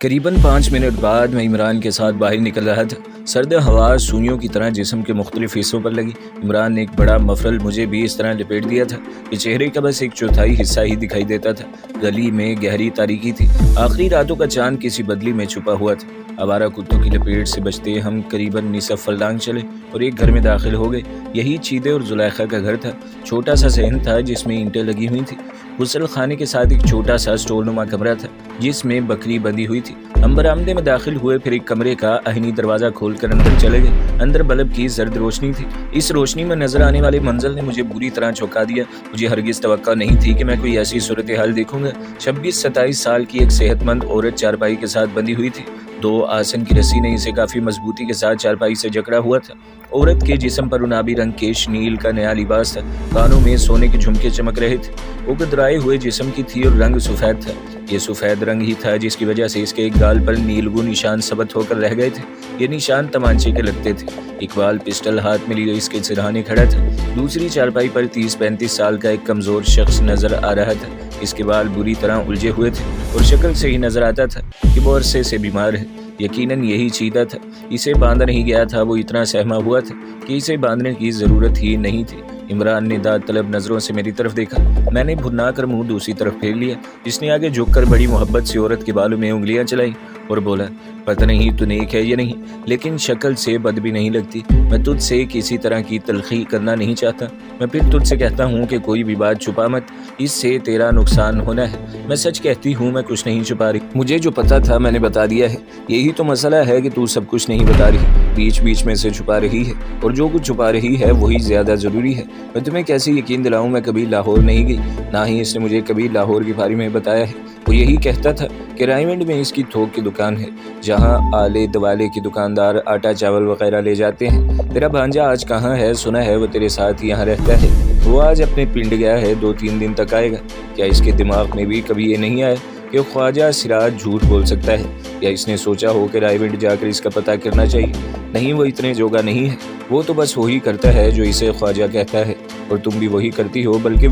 قریباً 5 منٹ بعد میں عمران کے ساتھ باہر نکل رہا تھا۔ سرد ہوا سوئیوں کی طرح جسم کے مختلف حصوں پر لگی۔ عمران نے ایک بڑا مفرل مجھے بھی اس طرح لپیٹ دیا تھا کہ چہرے کا بس 1/4 حصہ ہی دکھائی دیتا تھا۔ گلی میں گہری تاریکی تھی، آخری راتوں کا چاند کسی بدلی میں چھپا ہوا تھا۔ آوارہ کتوں کی لپیٹ سے بچتے ہم قریباً نصف فردانگ چلے اور ایک گھر میں داخل ہو گئے۔ یہی چیدے اور زلیخا کا گھر تھا۔ چھوٹا سا صحن تھا جس میں اینٹیں لگی ہوئی تھیں۔ غسل خانے کے ساتھ ایک چھوٹا سا سٹور نما کمرہ تھا جس میں بکری بندھی ہوئی تھی۔ ہم برآمدے میں داخل ہوئے، پھر ایک کمرے کا آہنی دروازہ کھول کر اندر چلے گئے۔ اندر بلب کی زرد روشنی تھی۔ اس روشنی میں نظر آنے والے منظر نے مجھے بری طرح چونکا دیا۔ مجھے ہرگز توقع نہیں تھی کہ میں کوئی ایسی صورتحال دیکھوں گا۔ 26-27 سال کی ایک صحت مند عورت چارپائی کے ساتھ بندھی ہوئی تھی۔ 2 آسن کی رسی نے اسے کافی مضبوطی کے ساتھ چارپائی سے جکڑا ہوا تھا۔ عورت کے جسم پر انابی رنگ کے شنیل کا نیا لباس تھا۔ کانوں میں سونے کے جھمکے چمک رہے تھے۔ وہ گدرائے ہوئے جسم کی تھی اور رنگ سفید تھا۔ یہ سفید رنگ ہی تھا جس کی وجہ سے اس کے ایک گال پر نیلگو نشان ثبت ہو کر رہ گئے تھے۔ یہ نشان تمانچے کے لگتے تھے۔ اقبال پسٹل ہاتھ میں لیے اس کے سرہانے کھڑا تھا۔ دوسری چارپائی پر 30-35 سال کا ایک کمزور شخص نظر آ رہا تھا۔ اس کے بال بری طرح الجھے ہوئے تھے اور شکل سے ہی نظر آتا تھا کہ وہ عرصے سے بیمار ہے۔ یقیناً یہی چیدہ تھا۔ اسے باندھا نہیں گیا تھا، وہ اتنا سہما ہوا تھا کہ اسے باندھنے کی ضرورت ہی نہیں تھی۔ عمران نے داد طلب نظروں سے میری طرف دیکھا۔ میں نے بھنا کر منہ دوسری طرف پھیر لیا۔ اس نے آگے جھک کر بڑی محبت سے عورت کے بالوں میں انگلیاں چلائیں اور بولا، پتہ نہیں تو نیک ہے یا نہیں، لیکن شکل سے بد بھی نہیں لگتی۔ میں تجھ سے کسی طرح کی تلخی کرنا نہیں چاہتا۔ میں پھر تجھ سے کہتا ہوں کہ کوئی بھی بات چھپا مت، اس سے تیرا نقصان ہونا ہے۔ میں سچ کہتی ہوں، میں کچھ نہیں چھپا رہی۔ مجھے جو پتا تھا میں نے بتا دیا ہے۔ یہی تو مسئلہ ہے کہ تو سب کچھ نہیں بتا رہی، بیچ بیچ میں سے چھپا رہی ہے، اور جو کچھ چھپا رہی ہے وہی زیادہ ضروری ہے۔ میں تمہیں کیسے یقین دلاؤں؟ میں کبھی لاہور نہیں گئی، نہ ہی اس نے مجھے کبھی لاہور کے بارے میں بتایا ہے۔ وہ یہی کہتا تھا کہ رائمنڈ میں اس کی تھوک کی دکان ہے جہاں آلے دوالے کی دکاندار آٹا چاول وغیرہ لے جاتے ہیں۔ تیرا بھانجا آج کہاں ہے؟ سنا ہے وہ تیرے ساتھ یہاں رہتا ہے۔ وہ آج اپنے پنڈ گیا ہے، 2-3 دن تک آئے گا۔ کیا اس کے دماغ میں بھی کبھی یہ نہیں آیا کہ خواجہ سراج جھوٹ بول سکتا ہے؟ یا اس نے سوچا ہو کہ رائمنڈ جا کر اس کا پتہ کرنا چاہیے؟ نہیں، وہ اتنے جوگا نہیں ہے۔ وہ تو بس وہی کرتا ہے جو اسے خواجہ کہتا ہے، اور تم بھی وہی کرتی ہو، بلکہ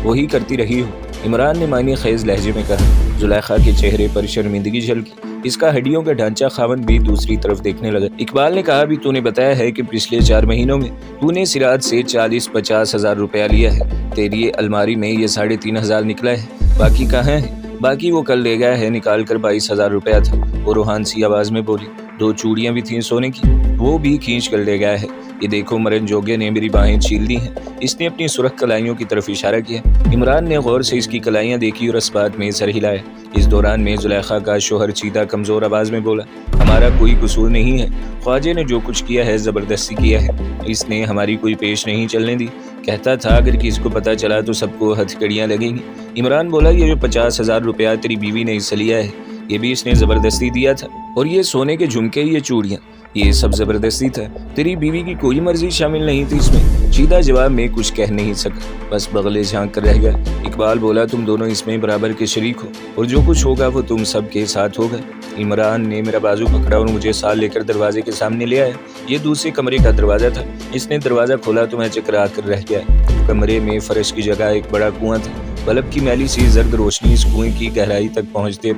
وہی کرتی رہی ہو۔ عمران نے معنی خیز لہجے میں کہا۔ زلیخا کے چہرے پر شرمندگی جھلکی۔ اس کا ہڈیوں کا ڈھانچہ خاوند بھی دوسری طرف دیکھنے لگا۔ اقبال نے کہا، بھی تو نے بتایا ہے کہ پچھلے 4 مہینوں میں تو نے سراج سے 40-50 ہزار روپیہ لیا ہے۔ تیری الماری میں یہ 3,500 نکلا ہے، باقی کہاں ہے؟ باقی وہ کل لے گیا ہے، نکال کر 22,000 روپیہ تھا۔ وہ روحان سی آواز میں بولی۔ 2 چوڑیاں بھی تھیں سونے کی، وہ بھی کھینچ کر لے گیا ہے۔ یہ دیکھو، مرن جوگے نے میری باہیں چھیل دی ہیں۔ اس نے اپنی سرخ کلائیوں کی طرف اشارہ کیا۔ عمران نے غور سے اس کی کلائیاں دیکھی اور اس بات میں سر ہلایا۔ اس دوران میں زلیخا کا شوہر چیدہ کمزور آواز میں بولا، ہمارا کوئی قصور نہیں ہے، خواجہ نے جو کچھ کیا ہے زبردستی کیا ہے، اس نے ہماری کوئی پیش نہیں چلنے دی۔ کہتا تھا اگر کسی کو پتہ چلا تو سب کو ہتھکڑیاں لگیں گی۔ عمران بولا، یہ جو 50,000 روپیہ تیری بیوی نے اس سے لیا ہے، یہ بھی اس نے زبردستی دیا تھا، اور یہ سونے کے جھمکے، یہ چوڑیاں، یہ سب زبردستی تھا، تیری بیوی کی کوئی مرضی شامل نہیں تھی اس میں۔ چیدہ جواب میں کچھ کہہ نہیں سکا، بس بغلے جھانک کر رہ گیا۔ اقبال بولا، تم دونوں اس میں برابر کے شریک ہو، اور جو کچھ ہوگا وہ تم سب کے ساتھ ہوگا۔ عمران نے میرا بازو پکڑا اور مجھے ساتھ لے کر دروازے کے سامنے لے آیا۔ یہ دوسرے کمرے کا دروازہ تھا۔ اس نے دروازہ کھولا تو میں چکرا کر رہ گیا۔ کمرے میں فرش کی جگہ ایک بڑا کنواں تھا۔ بلب کی میلی سی زرد روشنی اس کنویں کی گہرائی تک پہنچتے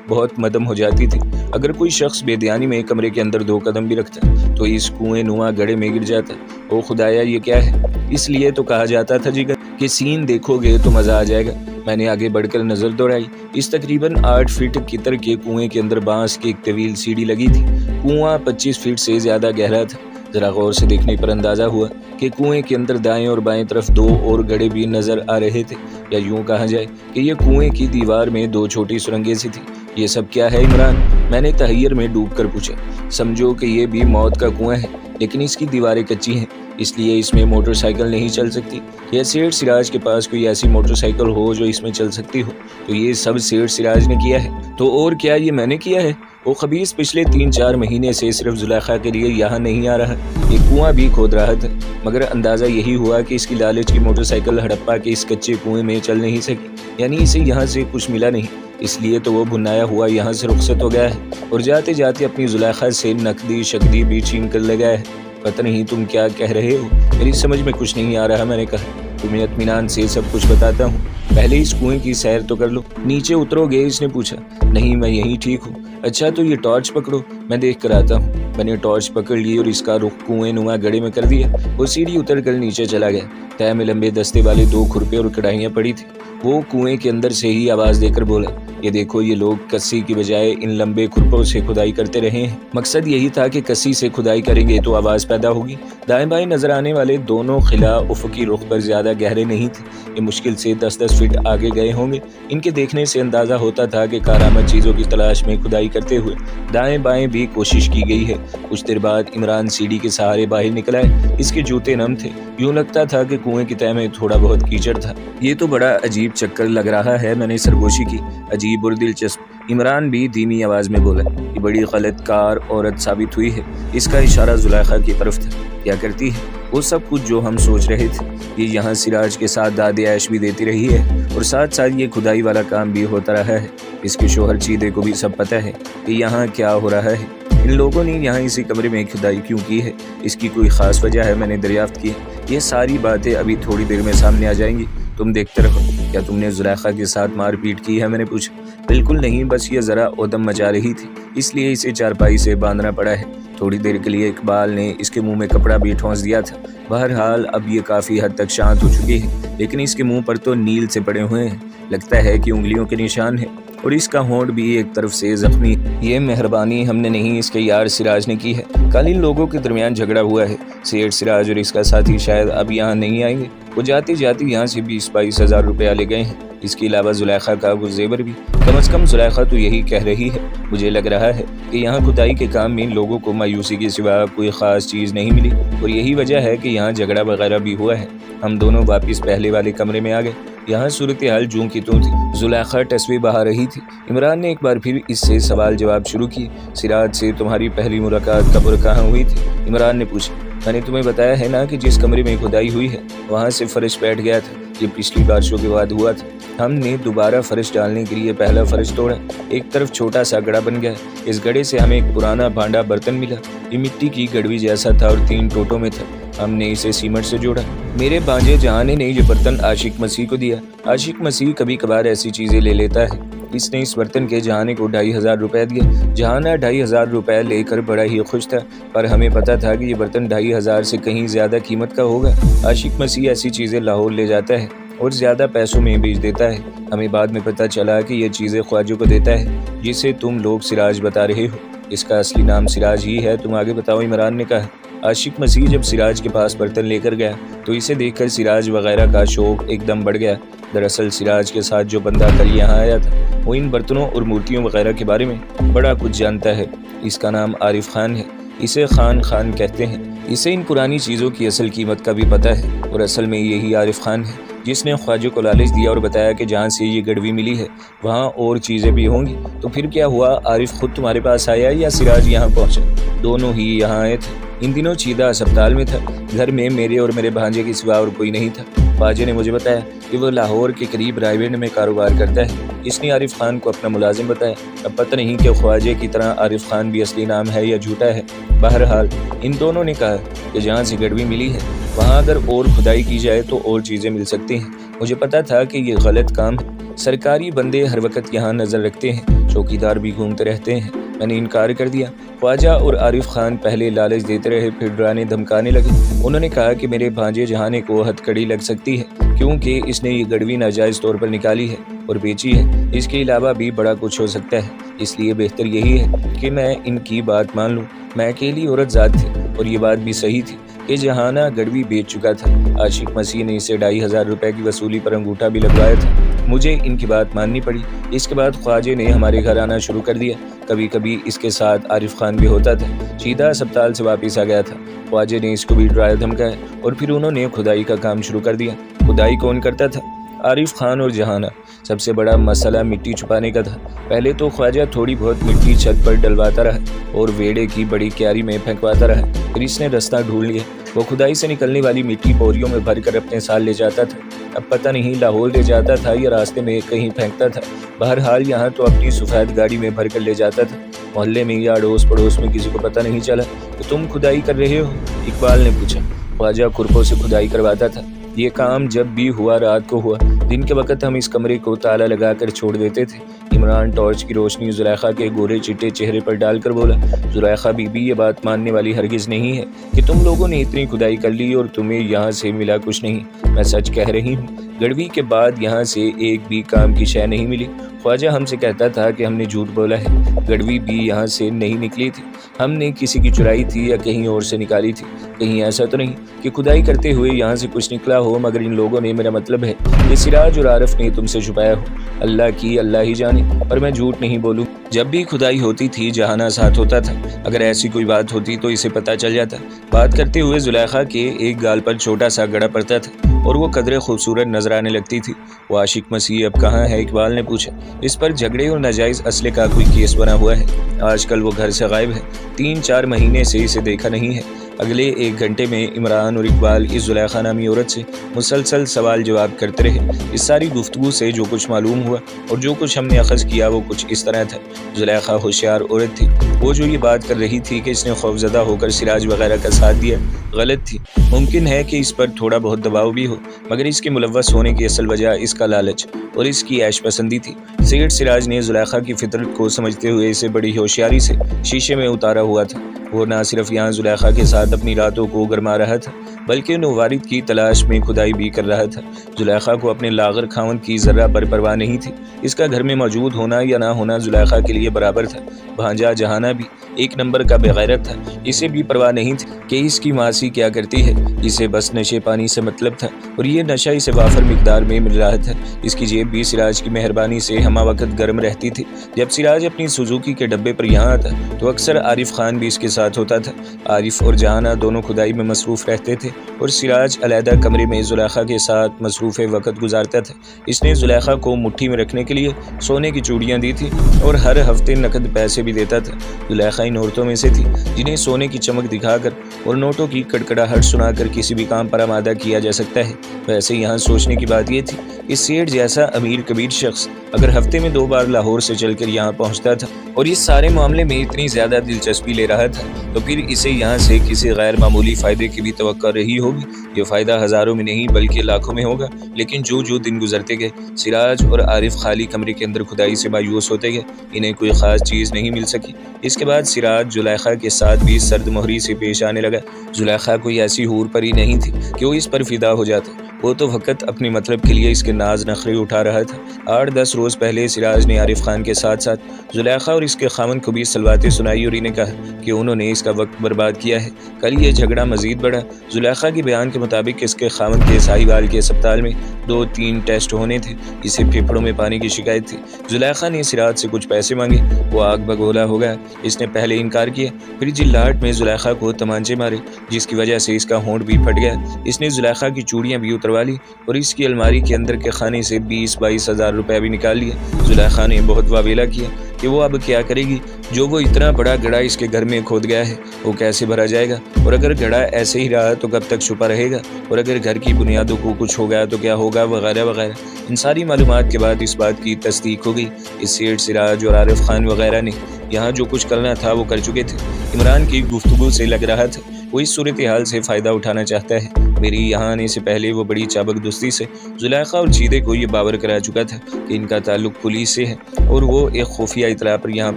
بہت مدم ہو جاتی تھی۔ اگر کوئی شخص بے دھیانی میں کمرے کے اندر 2 قدم بھی رکھتا تو اس کنویں نما گڑھے میں گر جاتا۔ او خدایا، یہ کیا ہے؟ اس لیے تو کہا جاتا تھا جگر کہ سین دیکھو گے تو مزہ آ جائے گا۔ میں نے آگے بڑھ کر نظر دوڑائی۔ اس تقریباً 8 فٹ کتر کے کنویں کے اندر بانس کی ایک طویل سیڑھی لگی تھی۔ کنواں 25 فٹ سے زیادہ گہرا تھا۔ ذرا غور سے دیکھنے پر اندازہ ہوا کہ کنویں کے اندر دائیں اور بائیں طرف 2 اور گڑھے بھی نظر آ رہے تھے، یا یوں کہا جائے کہ یہ کنویں کی دیوار میں 2 چھوٹی سرنگیں سی تھیں۔ یہ سب کیا ہے عمران؟ میں نے تحیر میں ڈوب کر پوچھا۔ سمجھو کہ یہ بھی موت کا کنواں ہے، لیکن اس کی دیواریں کچی ہیں، اس لیے اس میں موٹر سائیکل نہیں چل سکتی۔ یا سیٹھ سراج کے پاس کوئی ایسی موٹر سائیکل ہو جو اس میں چل سکتی ہو، تو یہ سب سیٹھ سراج نے کیا ہے۔ تو اور کیا یہ میں نے کیا ہے؟ وہ خبیث پچھلے 3-4 مہینے سے صرف زلیخا کے لیے یہاں نہیں آ رہا، یہ کنواں بھی کھود رہا تھا، مگر اندازہ یہی ہوا کہ اس کی لالچ کی موٹر سائیکل ہڑپا کے اس کچے کنویں میں چل نہیں سکی، یعنی اسے یہاں سے کچھ ملا نہیں، اس لیے تو وہ بھنایا ہوا یہاں سے رخصت ہو گیا ہے، اور جاتے جاتے اپنی زلیخا سے نقدی شکدی بھی چھین کر لے گیا ہے۔ پتہ نہیں تم کیا کہہ رہے ہو، میری سمجھ میں کچھ نہیں آ رہا، میں نے کہا۔ तुम्हें इत्मीनान से सब कुछ बताता हूँ, पहले इस कुएं की सैर तो कर लो। नीचे उतरोगे? इसने पूछा। नहीं, मैं यहीं ठीक हूँ। अच्छा तो ये टॉर्च पकड़ो, मैं देख कर आता हूँ। मैंने टॉर्च पकड़ ली और इसका रुख कुएं नुमा गड्ढे में कर दिया। वो सीढ़ी उतर कर नीचे चला गया। तह में लंबे दस्ते वाले 2 खुरपे और कढ़ाइयाँ पड़ी थी। वो कुएं के अंदर से ही आवाज देकर बोला, ये देखो, ये लोग कस्सी की बजाय इन लंबे खुरपों से खुदाई करते रहे हैं। मकसद यही था कि कस्सी से खुदाई करेंगे तो आवाज पैदा होगी। दाएं बाएं नजर आने वाले दोनों खिला उफकी रुख पर ज्यादा गहरे नहीं थे। ये मुश्किल से 10-10 फीट आगे गए होंगे। इनके देखने से अंदाजा होता था कि कारामद चीजों की तलाश में खुदाई करते हुए दाएं बाएं भी कोशिश की गई है। कुछ देर बाद इमरान सीढ़ी के सहारे बाहर निकल आए। इसके जूते नम थे। यूं लगता था कि कुएं की तह में थोड़ा बहुत कीचड़ था। ये तो बड़ा अजीब चक्कर लग रहा है, मैंने सरगोशी की। अजीब और दिलचस्प, इमरान भी धीमी आवाज में बोला। ये बड़ी गलत कार औरत साबित हुई है। इसका इशारा जुलेखा की तरफ था। क्या करती है? वो सब कुछ जो हम सोच रहे थे। ये यहाँ सिराज के साथ दादे ऐश भी देती रही है और साथ साथ ये खुदाई वाला काम भी होता रहा है। इसके शोहर चीदे को भी सब पता है कि यहाँ क्या हो रहा है। इन लोगों ने यहाँ इसी कमरे में खुदाई क्यों की है, इसकी कोई खास वजह है, मैंने दरियाफ्त की। ये सारी बातें अभी थोड़ी देर में सामने आ जाएंगी, तुम देखते रहो। क्या तुमने जुलेखा के साथ मारपीट की है? मैंने पूछा। बिल्कुल नहीं, बस ये जरा उदम मचा रही थी, इसलिए इसे चारपाई से बांधना पड़ा है। थोड़ी देर के लिए इकबाल ने इसके मुंह में कपड़ा भी ठोंस दिया था। बहरहाल अब ये काफी हद तक शांत हो चुकी है, लेकिन इसके मुंह पर तो नील से पड़े हुए हैं। लगता है कि उंगलियों के निशान है और इसका होंठ भी एक तरफ से जख्मी। ये मेहरबानी हमने नहीं, इसके यार सिराज ने की है। कल इन लोगों के दरमियान झगड़ा हुआ है। सेठ सिराज और इसका साथी शायद अब यहाँ नहीं आएंगे। वो जाते जाते यहाँ से 20-22 हज़ार रुपया ले गए हैं। इसके अलावा जुलेखा का कुछ जेवर भी। कम से कम जुलेखा तो यही कह रही है। मुझे लग रहा है कि यहाँ खुदाई के काम में इन लोगों को मायूसी के सिवा कोई ख़ास चीज़ नहीं मिली और यही वजह है कि यहाँ झगड़ा वगैरह भी हुआ है। हम दोनों वापस पहले वाले कमरे में आ गए। यहाँ सूरत हाल जूं की त्यों थी। जुलेखा तस्वीर बहा रही थी। इमरान ने एक बार फिर इससे सवाल जवाब शुरू किए। सिराज से तुम्हारी पहली मुलाकात कब और कहाँ हुई थी? इमरान ने पूछा। मैंने तुम्हें बताया है ना कि जिस कमरे में खुदाई हुई है वहाँ से फर्श बैठ गया था। ये पिछली बारिशों के बाद हुआ था। हमने दोबारा फर्श डालने के लिए पहला फर्श तोड़ा। एक तरफ छोटा सा गड्ढा बन गया। इस गड्ढे से हमें एक पुराना भांडा बर्तन मिला। ये मिट्टी की गड़वी जैसा था और 3 टोटों में था। हमने इसे सीमेंट से जोड़ा। मेरे भांजे जहाने ने ये बर्तन आशिक मसीह को दिया। आशिक मसीह कभी कभार ऐसी चीजें ले लेता है। इसने इस बर्तन के जहाने को 2500 रुपए दिया। जहाना 2500 रुपए लेकर बड़ा ही खुश था, पर हमें पता था कि ये बर्तन 2500 से कहीं ज्यादा कीमत का होगा। आशिक मसीह ऐसी चीजें लाहौर ले जाता है और ज्यादा पैसों में बेच देता है। हमें बाद में पता चला कि ये चीजें ख्वाजों को देता है, जिसे तुम लोग सिराज बता रहे हो। इसका असली नाम सिराज ही है। तुम आगे बताओ, इमरान ने कहा। आशिक मसीह जब सिराज के पास बर्तन लेकर गया तो इसे देखकर सिराज वगैरह का शौक एकदम बढ़ गया। दरअसल सिराज के साथ जो बंदा कल यहाँ आया था वो इन बर्तनों और मूर्तियों वगैरह के बारे में बड़ा कुछ जानता है। इसका नाम आरिफ खान है। इसे खान कहते हैं। इसे इन पुरानी चीज़ों की असल कीमत का भी पता है और असल में यही आरिफ खान है जिसने ख्वाजों को लालच दिया और बताया कि जहाँ से ये गड़वी मिली है वहाँ और चीज़ें भी होंगी। तो फिर क्या हुआ? आरिफ खुद तुम्हारे पास आया या सिराज यहाँ पहुँचा? दोनों ही यहाँ आए थे। इन दिनों चीदा अस्पताल में था। घर में मेरे और मेरे भांजे के सिवा और कोई नहीं था। बाजे ने मुझे बताया कि वो लाहौर के करीब रायवेंड में कारोबार करता है। इसने आरिफ खान को अपना मुलाजिम बताया। अब पता नहीं कि ख्वाजे की तरह आरिफ खान भी असली नाम है या झूठा है। बहरहाल इन दोनों ने कहा कि जहाँ से गड़वी मिली है वहाँ अगर और खुदाई की जाए तो और चीज़ें मिल सकती हैं। मुझे पता था कि ये गलत काम है। सरकारी बंदे हर वक्त यहाँ नज़र रखते हैं, चौकीदार भी घूमते रहते हैं। मैंने इनकार कर दिया। ख्वाजा और आरिफ खान पहले लालच देते रहे, फिर डराने धमकाने लगे। उन्होंने कहा कि मेरे भांजे जहाने को हथकड़ी लग सकती है क्योंकि इसने ये गड़वी नाजायज़ तौर पर निकाली है और बेची है। इसके अलावा भी बड़ा कुछ हो सकता है, इसलिए बेहतर यही है कि मैं इनकी बात मान लूँ। मैं अकेली औरत ज़ात थी और ये बात भी सही थी कि जहाना गड़वी बेच चुका था। आशिक मसीह ने इसे 2500 रुपए की वसूली पर अंगूठा भी लगवाया था। मुझे इनकी बात माननी पड़ी। इसके बाद ख्वाजे ने हमारे घर आना शुरू कर दिया। कभी कभी इसके साथ आरिफ खान भी होता था। चीदा अस्पताल से वापस आ गया था। ख्वाजे ने इसको भी डराया धमकाया और फिर उन्होंने खुदाई का काम शुरू कर दिया। खुदाई कौन करता था? आरिफ खान और जहाना। सबसे बड़ा मसला मिट्टी छुपाने का था। पहले तो ख्वाजा थोड़ी बहुत मिट्टी छत पर डलवाता रहा और वेड़े की बड़ी क्यारी में फेंकवाता रहा। फिर इसने रास्ता ढूंढ लिया। वो खुदाई से निकलने वाली मिट्टी बोरियों में भरकर अपने साथ ले जाता था। अब पता नहीं लाहौर ले जाता था या रास्ते में कहीं फेंकता था। बहरहाल यहाँ तो अपनी सफ़ेद गाड़ी में भर कर ले जाता था। मोहल्ले में या अड़ोस पड़ोस में किसी को पता नहीं चला। तो तुम खुदाई कर रहे हो? इकबाल ने पूछा। ख्वाजा खुरपों से खुदाई करवाता था। یہ کام جب بھی ہوا رات کو ہوا، دن کے وقت ہم اس کمرے کو تالا لگا کر چھوڑ دیتے تھے۔ عمران ٹارچ کی روشنی زلیخا کے گورے چٹے چہرے پر ڈال کر بولا، زلیخا بی بی، یہ بات ماننے والی ہرگز نہیں ہے کہ تم لوگوں نے اتنی کھدائی کر لی اور تمہیں یہاں سے ملا کچھ نہیں۔ میں سچ کہہ رہی ہوں، گڑوی کے بعد یہاں سے ایک بھی کام کی شے نہیں ملی۔ خواجہ ہم سے کہتا تھا کہ ہم نے جھوٹ بولا ہے، گڑوی بھی یہاں سے نہیں نکلی تھی، ہم نے کسی کی چرائی تھی یا کہیں اور سے نکالی تھی۔ کہیں ایسا تو نہیں کہ کھدائی کرتے ہوئے یہاں سے کچھ نکلا ہو، مگر ان لوگوں نے، میرا مطلب ہے کہ سراج اور عارف نے تم سے چھپایا ہو۔ اللہ ہی جانے، پر میں جھوٹ نہیں بولوں۔ جب بھی کھدائی ہوتی تھی جہانا ساتھ ہوتا تھا، اگر ایسی کوئی بات ہوتی تو اسے پتہ چل جاتا۔ بات کرتے ہوئے زلیخا کے ایک گال پر چھوٹا سا گڑا پڑتا تھا اور وہ قدرے خوبصورت نظر آنے لگتی تھی۔ وہ عاشق مسیح اب کہاں ہے؟ اقبال نے پوچھا۔ اس پر جھگڑے اور ناجائز اسلحے کا کوئی کیس بنا ہوا ہے، آج کل وہ گھر سے غائب ہے، 3-4 مہینے سے اسے دیکھا نہیں ہے۔ اگلے 1 گھنٹے میں عمران اور اقبال اس زلیخا نامی عورت سے مسلسل سوال جواب کرتے رہے۔ اس ساری گفتگو سے جو کچھ معلوم ہوا اور جو کچھ ہم نے اخذ کیا وہ کچھ اس طرح تھا۔ زلیخا ہوشیار عورت تھی، وہ جو یہ بات کر رہی تھی کہ اس نے خوفزدہ ہو کر سراج وغیرہ کا ساتھ دیا، غلط تھی۔ ممکن ہے کہ اس پر تھوڑا بہت دباؤ بھی ہو، مگر اس کے ملوث ہونے کی اصل وجہ اس کا لالچ اور اس کی عیش پسندی تھی۔ سیٹ سراج نے زلیخا کی فطرت کو سمجھتے ہوئے اسے بڑی ہوشیاری سے شیشے میں اتارا ہوا تھا۔ وہ نہ صرف یہاں زلیخا کے ساتھ اپنی راتوں کو گرما رہا تھا، بلکہ نوارد کی تلاش میں کھدائی بھی کر رہا تھا۔ زلیخا کو اپنے لاغر خاوند کی ذرہ پر پرواہ نہیں تھی۔ اس کا گھر میں موجود ہونا یا نہ ہونا زلیخا کے لیے برابر تھا۔ بھانجا جہانا بھی 1 نمبر کا بغیرت تھا، اسے بھی پرواہ نہیں تھی کہ اس کی ماسی کیا کرتی ہے۔ اسے بس نشے پانی سے مطلب تھا اور یہ نشہ اسے وافر مقدار میں مل رہا تھا۔ اس کی جیب بھی سراج کی مہربانی سے ہمہ وقت گرم رہتی تھی۔ جب سراج اپنی سوزوکی کے ڈبے پر یہاں آتا تو اکثر عارف خان بھی اس کے ساتھ ہوتا تھا۔ عارف اور جہانہ دونوں کھدائی میں مصروف رہتے تھے اور سراج علیحدہ کمرے میں زلیخا کے ساتھ مصروف وقت گزارتا تھا۔ اس نے زلیخا کو مٹھی میں رکھنے کے لیے سونے کی چوڑیاں دی تھی اور ہر ہفتے نقد پیسے بھی دیتا تھا۔ زلیخا ان عورتوں میں سے تھی جنہیں سونے کی چمک دکھا کر اور نوٹوں کی کڑکڑاہٹ سنا کر کسی بھی کام پر آمادہ کیا جا سکتا ہے۔ ویسے یہاں سوچنے کی بات یہ تھی کہ سیٹھ جیسا امیر کبیر شخص اگر ہفتے میں 2 بار لاہور سے چل کر یہاں پہنچتا تھا اور اس سارے معاملے میں اتنی زیادہ دلچسپی لے رہا تھا تو پھر اسے یہاں سے کسی غیر معمولی فائدے کی بھی توقع رہی ہوگی۔ یہ فائدہ ہزاروں میں نہیں بلکہ لاکھوں میں ہوگا۔ لیکن جو دن گزرتے گئے سراج اور عارف خالی کمرے کے اندر کھدائی سے مایوس ہوتے گئے، انہیں کوئی خاص چیز نہیں مل سکی۔ اس کے بعد سراج زلیخا کے ساتھ بھی سرد مہری سے پیش آنے لگا۔ زلیخا کوئی ایسی حور پری نہیں تھی کہ وہ اس پر فدا ہو جاتا، وہ تو فقط اپنے مطلب کے لیے اس کے ناز نخرے اٹھا رہا تھا۔ 8-10 روز پہلے سراج نے عارف خان کے ساتھ ساتھ زلیخا اور اس کے خاوند کو بھی سلواتیں سنائی اور انہیں کہا کہ انہوں نے اس کا وقت برباد کیا ہے۔ کل یہ جھگڑا مزید بڑھا۔ زلیخا کے بیان کے مطابق اس کے خاوند کے ساہیوال کے اسپتال میں 2-3 ٹیسٹ ہونے تھے۔ اسے پھیپھڑوں میں پانی کی شکایت تھی۔ زلیخا نے سراج سے کچھ پیسے مانگے، وہ آگ بگولا ہو گیا۔ اس نے پہلے انکار کیا، پھر جلاہٹ میں زلیخا کو تمانچے مارے جس کی وجہ سے اس کا ہونٹ بھی پھٹ گیا۔ اس نے زلیخا کی چوڑیاں بھی اتروا لی اور اس کی الماری کے اندر کے خانے سے 20-22 ہزار روپے بھی نکال لیے۔ زلیخا نے بہت واویلا کیا کہ وہ اب کیا کرے گی، جو وہ اتنا بڑا گڑھا اس کے گھر میں کھود گیا ہے وہ کیسے بھرا جائے گا، اور اگر گڑھا ایسے ہی رہا تو کب تک چھپا رہے گا، اور اگر گھر کی بنیادوں کو کچھ ہو گیا تو کیا ہوگا، وغیرہ وغیرہ۔ ان ساری معلومات کے بعد اس بات کی تصدیق ہو گئی کہ سیٹھ سراج اور عارف خان وغیرہ نے یہاں جو کچھ کرنا تھا وہ کر چکے تھے۔ عمران کی گفتگو سے لگ رہا تھا وہ اس صورتحال سے فائدہ اٹھانا چاہتا ہے۔ میری یہاں آنے سے پہلے وہ بڑی چابک دستی سے زلیخا اور چیدے کو یہ باور کرا چکا تھا کہ ان کا تعلق پولیس سے ہے اور وہ ایک خفیہ اطلاع پر یہاں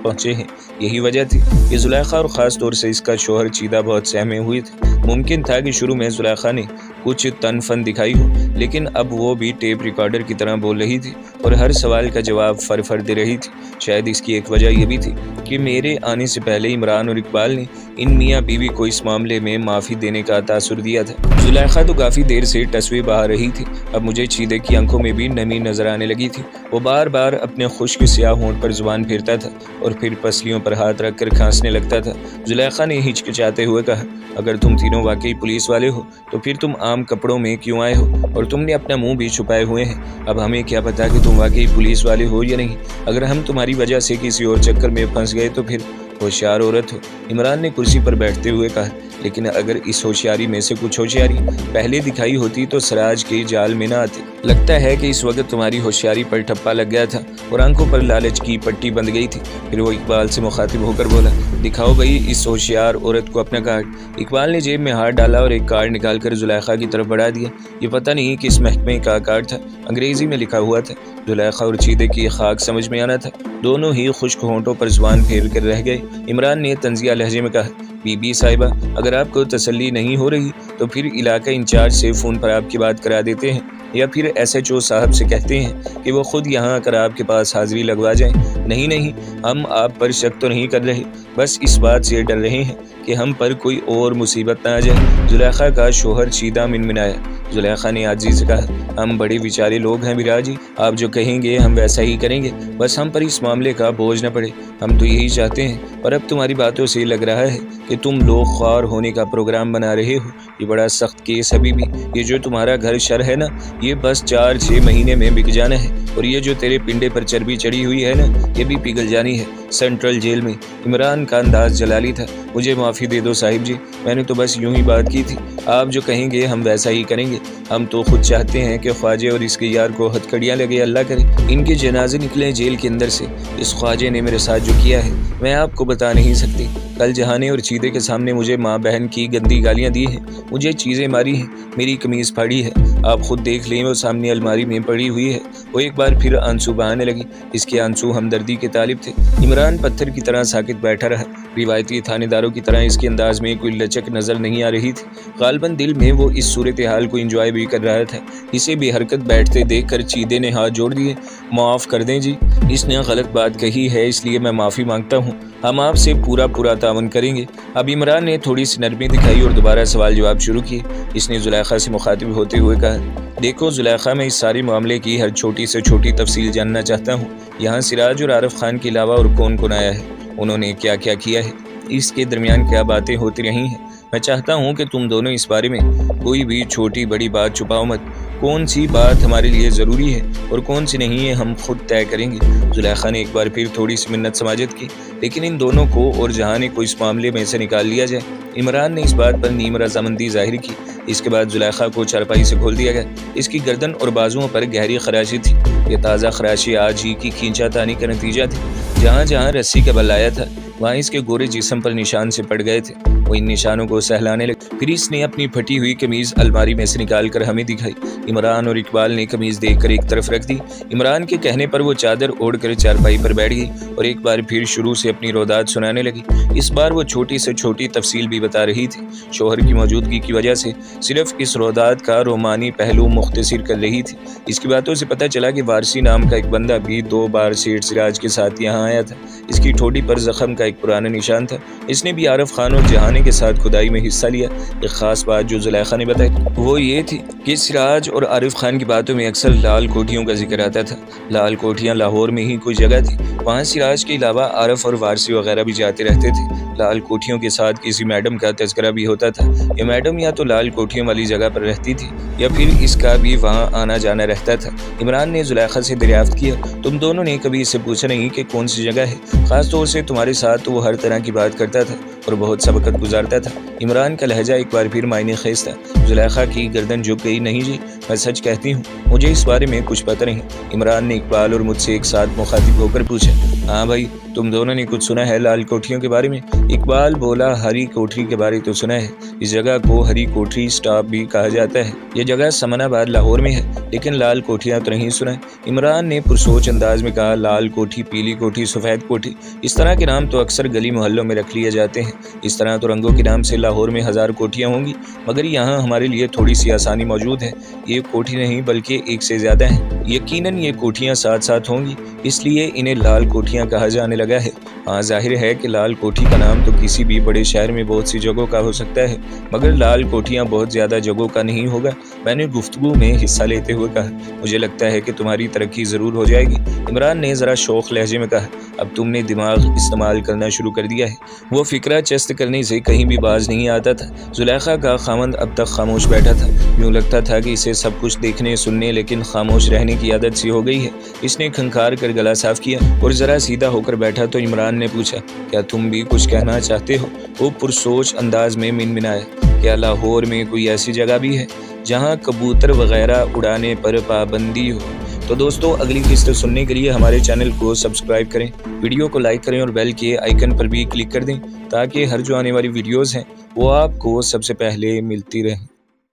پہنچے ہیں۔ یہی وجہ تھی کہ زلیخا اور خاص طور سے اس کا شوہر چیدہ بہت سہمے ہوئے تھے۔ ممکن تھا کہ شروع میں زلیخا نے کچھ تن فن دکھائی ہو، لیکن اب وہ بھی ٹیپ ریکارڈر کی طرح بول رہی تھی اور ہر سوال کا جواب فر دے رہی تھی۔ شاید اس کی ایک وجہ یہ بھی تھی کہ میرے آنے سے پہلے عمران اور اقبال نے ان میاں بیوی کو اس معاملے میں معافی دینے کا تاثر دیا تھا۔ زلیخا تو کافی دیر سے ٹسوے بہا رہی تھی۔ اب مجھے چیدے کی آنکھوں میں بھی نمی نظر آنے لگی تھی۔ وہ بار بار اپنے خشک سیاہ ہونٹ پر زبان پھیرتا تھا اور پھر پسلیوں پر ہاتھ رکھ کر کھانسنے لگتا تھا۔ زلیخا نے ہچکچاتے ہوئے کہا، اگر تم تینوں واقعی پولیس والے ہو تو پھر تم عام کپڑوں میں کیوں آئے ہو، اور تم نے اپنا منہ بھی چھپائے ہوئے ہیں۔ اب ہمیں کیا پتا کہ تم واقعی پولیس والے ہو یا نہیں۔ اگر ہم تمہاری وجہ سے کسی اور چکر میں پھنس گئے تو پھر होशियार औरत हो। इमरान ने कुर्सी पर बैठते हुए कहा, लेकिन अगर इस होशियारी में से कुछ होशियारी पहले दिखाई होती तो सिराज के जाल में ना आते। लगता है कि इस वक्त तुम्हारी होशियारी पर ठप्पा लग गया था और आंखों पर लालच की पट्टी बंध गई थी। फिर वो इकबाल से मुखातिब होकर बोला, दिखाओ भाई इस होशियार औरत को अपना कार्ड। इकबाल ने जेब में हाथ डाला और एक कार्ड निकालकर जुलेखा की तरफ बढ़ा दिया। ये पता नहीं किस महकमे का कार्ड था, अंग्रेजी में लिखा हुआ था। जुलेखा और चीदे की खाक समझ में आना था। दोनों ही खुश्क होंठों पर जुबान फेर कर रह गए। इमरान ने तंजिया लहजे में कहा, बीबी साहिबा, अगर आपको तसल्ली नहीं हो रही तो फिर इलाका इंचार्ज से फ़ोन पर आपकी बात करा देते हैं, या फिर SHO साहब से कहते हैं कि वो खुद यहाँ आकर आपके पास हाजिरी लगवा जाएं। नहीं नहीं, हम आप पर शक तो नहीं कर रहे, बस इस बात से डर रहे हैं कि हम पर कोई और मुसीबत ना आ जाए। जुलेखा का शोहर चीदा मिनमिनाया। जुलेखा ने आजी से कहा, हम बड़े विचारे लोग हैं बिरा जी, आप जो कहेंगे हम वैसा ही करेंगे, बस हम पर इस मामले का बोझ न पड़े। हम तो यही चाहते हैं, पर अब तुम्हारी बातों से लग रहा है कि तुम लोग ख्वार होने का प्रोग्राम बना रहे हो। ये बड़ा सख्त केस अभी भी। ये जो तुम्हारा घर शर है ना, ये बस 4-6 महीने में बिक जाना है, और ये जो तेरे पिंडे पर चर्बी चढ़ी हुई है ना, ये भी पिघल जानी है सेंट्रल जेल में। इमरान का अंदाज जलाली था। मुझे माफ़ी दे दो साहिब जी, मैंने तो बस यूं ही बात की थी। आप जो कहेंगे हम वैसा ही करेंगे। हम तो खुद चाहते हैं कि ख्वाजे और इसके यार को हथकड़ियाँ लगे, अल्लाह करे इनके जनाजे निकले जेल के अंदर से। इस ख्वाजे ने मेरे साथ जो किया है मैं आपको बता नहीं सकती। कल जहाने और चीदे के सामने मुझे माँ बहन की गंदी गालियाँ दी हैं, मुझे चीज़ें मारी हैं, मेरी कमीज़ फाड़ी है। आप खुद देख लें, वो सामने अलमारी में पड़ी हुई है। वो एक बार फिर आंसू बहाने लगी। इसके आंसू हमदर्दी के तालिब थे। इमरान पत्थर की तरह साकित बैठा रहा। रिवायती थानेदारों की तरह इसके अंदाज में कोई लचक नज़र नहीं आ रही थी। गालबन दिल में वो इस सूरत हाल को इंजॉय भी कर रहा था। इसे बेहरकत बैठते देख कर चीदे ने हाथ जोड़ दिए। माफ़ कर दें जी, इसने गलत बात कही है, इसलिए मैं माफ़ी मांगता हूँ। हम आपसे पूरा तावन करेंगे। अब इमरान ने थोड़ी सी नरमी दिखाई और दोबारा सवाल जवाब शुरू किए। इसने जुलेखा से मुखातिब होते हुए कहा, देखो जुलेखा, मैं इस सारे मामले की हर छोटी से छोटी तफसील जानना चाहता हूँ। यहाँ सिराज और आरिफ खान के अलावा और कौन कौन आया है, उन्होंने क्या क्या किया है, इसके दरमियान क्या बातें होती रही हैं। मैं चाहता हूँ कि तुम दोनों इस बारे में कोई भी छोटी बड़ी बात छुपाओ मत। कौन सी बात हमारे लिए ज़रूरी है और कौन सी नहीं है, हम खुद तय करेंगे। जुलेखा ने एक बार फिर थोड़ी सी मिन्नत समाजत की, लेकिन इन दोनों को और जहाने को इस मामले में से निकाल लिया जाए। इमरान ने इस बात पर नीम रजामंदी जाहिर की। इसके बाद जुलेखा को चारपाई से खोल दिया गया। इसकी गर्दन और बाजुओं पर गहरी खराशी थी। ये ताज़ा खराशी आज ही की खींचातानी का नतीजा थी। जहाँ जहाँ रस्सी का बल आया था, वहाँ इसके गोरे जिस्म पर निशान से पड़ गए थे। वो इन निशानों को सहलाने लगे। फिर इसने अपनी फटी हुई कमीज़ अलमारी में से निकाल कर हमें दिखाई। इमरान और इकबाल ने कमीज़ देखकर एक तरफ रख दी। इमरान के कहने पर वो चादर ओढ़कर चारपाई पर बैठ गई और एक बार फिर शुरू से अपनी रोदात सुनाने लगी। इस बार वो छोटी से छोटी तफसील भी बता रही थी। शोहर की मौजूदगी की वजह से सिर्फ इस रोदात का रोमानी पहलू मुख्तसर कर रही थी। इसकी बातों से पता चला कि वारसी नाम का एक बंदा भी 2 बार सेठ सिराज के साथ यहाँ आया था। इसकी ठोड़ी पर जख्म का एक पुराना निशान था। इसने भी आरिफ खान और जहाने के साथ खुदाई में हिस्सा लिया। एक खास बात जो जुलेखा ने बताई वो ये थी कि सिराज और आरिफ खान की बातों में अक्सर लाल कोठियों का जिक्र आता था। लाल कोठियाँ लाहौर में ही कोई जगह थी। वहाँ सिराज के अलावा आरिफ और वारसी वगैरह भी जाते रहते थे। लाल कोठियों के साथ किसी मैडम का तज़किरा भी होता था। ये मैडम या तो लाल कोठियों वाली जगह पर रहती थी या फिर इसका भी वहाँ आना जाना रहता था। इमरान ने जुलेखा से दरियाफ्त किया, तुम दोनों ने कभी इससे पूछा नहीं कि कौन सी जगह है? ख़ास तौर से तुम्हारे साथ तो वो हर तरह की बात करता था और बहुत सा वक़्त गुजारता था। इमरान का लहजा एक बार फिर मायने खेज था। जुलेखा की गर्दन झुक गई। नहीं जी, मैं सच कहती हूँ, मुझे इस बारे में कुछ पता नहीं। इमरान ने इकबाल और मुझसे एक साथ मुखातिब होकर पूछा, हाँ भाई, तुम दोनों ने कुछ सुना है लाल कोठरियों के बारे में? इकबाल बोला, हरी कोठरी के बारे तो सुना है। इस जगह को हरी कोठरी स्टॉप भी कहा जाता है। यह जगह समनाबाद लाहौर में है, लेकिन लाल कोठियाँ तो नहीं सुना है। इमरान ने पुरसोच अंदाज में कहा, लाल कोठी, पीली कोठी, सफ़ेद कोठी, इस तरह के नाम तो अक्सर गली मोहल्लों में रख लिए जाते हैं। इस तरह तो रंगों के नाम से लाहौर में 1000 कोठियाँ होंगी, मगर यहाँ हमारे लिए थोड़ी सी आसानी मौजूद है। ये कोठी नहीं बल्कि एक से ज़्यादा है। यकीनन ये कोठियाँ साथ साथ होंगी, इसलिए इन्हें लाल कोठियाँ कहा जाने लगा है। हाँ, जाहिर है कि लाल कोठी का नाम तो किसी भी बड़े शहर में बहुत सी जगहों का हो सकता है, मगर लाल कोठियाँ बहुत ज़्यादा जगहों का नहीं होगा। मैंने गुफ्तगू में हिस्सा लेते हुए कहा, मुझे लगता है कि तुम्हारी तरक्की ज़रूर हो जाएगी। इमरान ने ज़रा शौक लहजे में कहा, अब तुमने दिमाग इस्तेमाल करना शुरू कर दिया है। वो फिक्रा चस्त करने से कहीं भी बाज नहीं आता था। जुलेखा का खामंद अब तक खामोश बैठा था। यूँ लगता था कि इसे सब कुछ देखने सुनने लेकिन खामोश रहने की आदत सी हो गई है। इसने खंखार कर गला साफ किया और ज़रा सीधा होकर बैठा तो इमरान ने पूछा, क्या तुम भी कुछ कहना चाहते हो? वो पुरसोच अंदाज में मिनमिनाया, क्या लाहौर में कोई ऐसी जगह भी है जहाँ कबूतर वगैरह उड़ाने पर पाबंदी हो? तो दोस्तों, अगली किस्त सुनने के लिए हमारे चैनल को सब्सक्राइब करें, वीडियो को लाइक करें और बेल के आइकन पर भी क्लिक कर दें ताकि हर जो आने वाली वीडियोज़ हैं वो आपको सबसे पहले मिलती रहें।